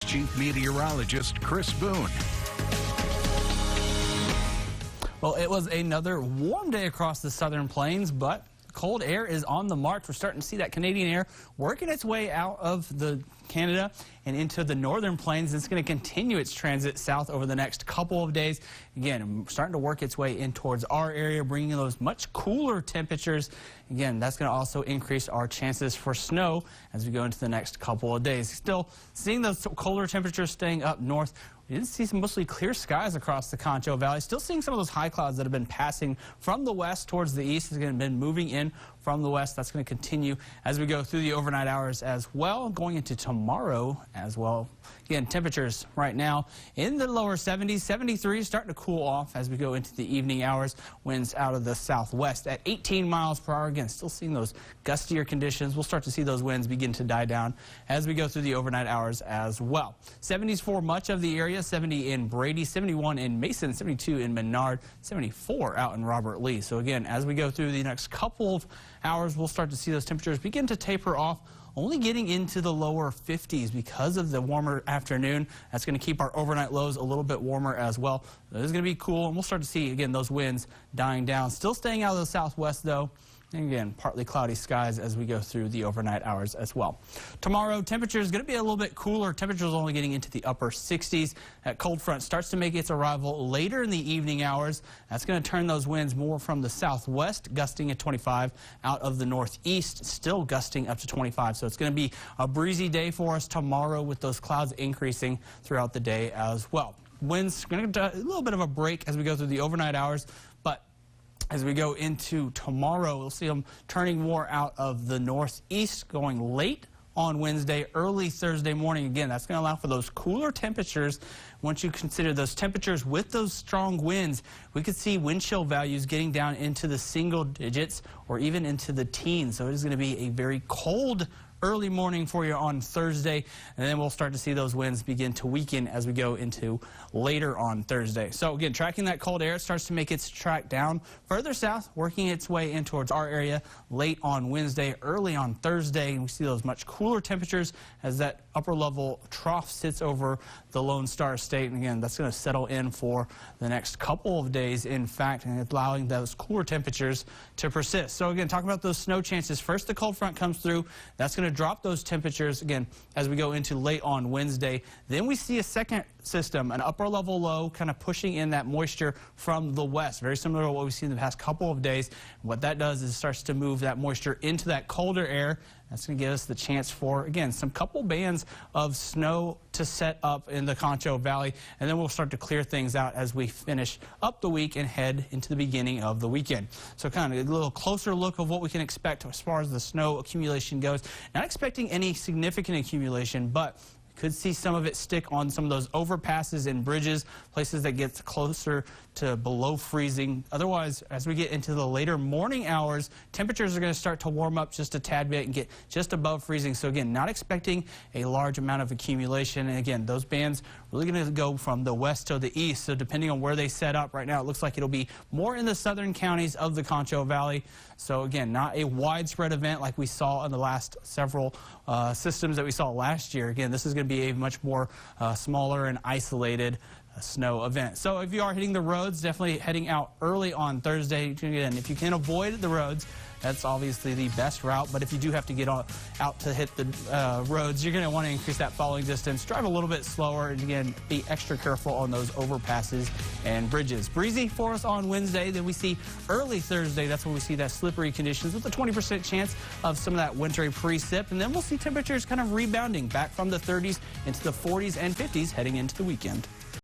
Chief Meteorologist Chris Boone. Well, it was another warm day across the southern plains, but cold air is on the march. We're starting to see that Canadian air working its way out of Canada and into the northern plains. It's going to continue its transit south over the next couple of days. Again, starting to work its way in towards our area, bringing those much cooler temperatures. Again, that's going to also increase our chances for snow as we go into the next couple of days. Still seeing those colder temperatures staying up north. We did see some mostly clear skies across the Concho Valley. Still seeing some of those high clouds that have been passing from the west towards the east. It's going to been moving in from the west. That's going to continue as we go through the overnight hours as well, going into tomorrow as well. Again, temperatures right now in the lower 70s, 73, starting to cool off as we go into the evening hours. Winds out of the southwest at 18 miles per hour. Again, still seeing those gustier conditions. We'll start to see those winds begin to die down as we go through the overnight hours as well. 70s for much of the area, 70 in Brady, 71 in Mason, 72 in Menard, 74 out in Robert Lee. So again, as we go through the next couple of hours, we'll start to see those temperatures begin to taper off, only getting into the lower 50s because of the warmer afternoon. That's going to keep our overnight lows a little bit warmer as well. It is going to be cool, and we'll start to see, again, those winds dying down. Still staying out of the southwest, though. And again, partly cloudy skies as we go through the overnight hours as well. Tomorrow, temperature is going to be a little bit cooler. Temperatures only getting into the upper 60s. That cold front starts to make its arrival later in the evening hours. That's going to turn those winds more from the southwest, gusting at 25, out of the northeast, still gusting up to 25. So it's going to be a breezy day for us tomorrow with those clouds increasing throughout the day as well. Winds going to get a little bit of a break as we go through the overnight hours, but as we go into tomorrow, we'll see them turning more out of the northeast, going late on Wednesday, early Thursday morning. Again, that's going to allow for those cooler temperatures. Once you consider those temperatures with those strong winds, we could see wind chill values getting down into the single digits or even into the teens. So it is going to be a very cold early morning for you on Thursday, and then we'll start to see those winds begin to weaken as we go into later on Thursday. So again, tracking that cold air, it starts to make its track down further south, working its way in towards our area late on Wednesday, early on Thursday, and we see those much cooler temperatures as that upper level trough sits over the Lone Star State. And again, that's going to settle in for the next couple of days, in fact, and allowing those cooler temperatures to persist. So again, talking about those snow chances, first the cold front comes through. That's going to drop those temperatures again as we go into late on Wednesday. Then we see a second system, an upper level low, kind of pushing in that moisture from the west, very similar to what we've seen the past couple of days. What that does is it starts to move that moisture into that colder air. That's going to give us the chance for, again, some couple bands of snow to set up in the Concho Valley, and then we'll start to clear things out as we finish up the week and head into the beginning of the weekend. So kind of a little closer look of what we can expect as far as the snow accumulation goes. Not expecting any significant accumulation, but could see some of it stick on some of those overpasses and bridges, places that get closer to below freezing. Otherwise, as we get into the later morning hours, temperatures are going to start to warm up just a tad bit and get just above freezing. So again, not expecting a large amount of accumulation. And again, those bands really going to go from the west to the east. So depending on where they set up right now, it looks like it'll be more in the southern counties of the Concho Valley. So again, not a widespread event like we saw in the last several systems that we saw last year. Again, this is going to be a much more smaller and isolated snow event. So if you are hitting the roads, definitely heading out early on Thursday. Again, if you can avoid the roads, that's obviously the best route. But if you do have to get out to hit the roads, you're going to want to increase that following distance. Drive a little bit slower, and again, be extra careful on those overpasses and bridges. Breezy for us on Wednesday. Then we see early Thursday. That's when we see that slippery conditions with a 20% chance of some of that wintry precip. And then we'll see temperatures kind of rebounding back from the 30s into the 40s and 50s heading into the weekend.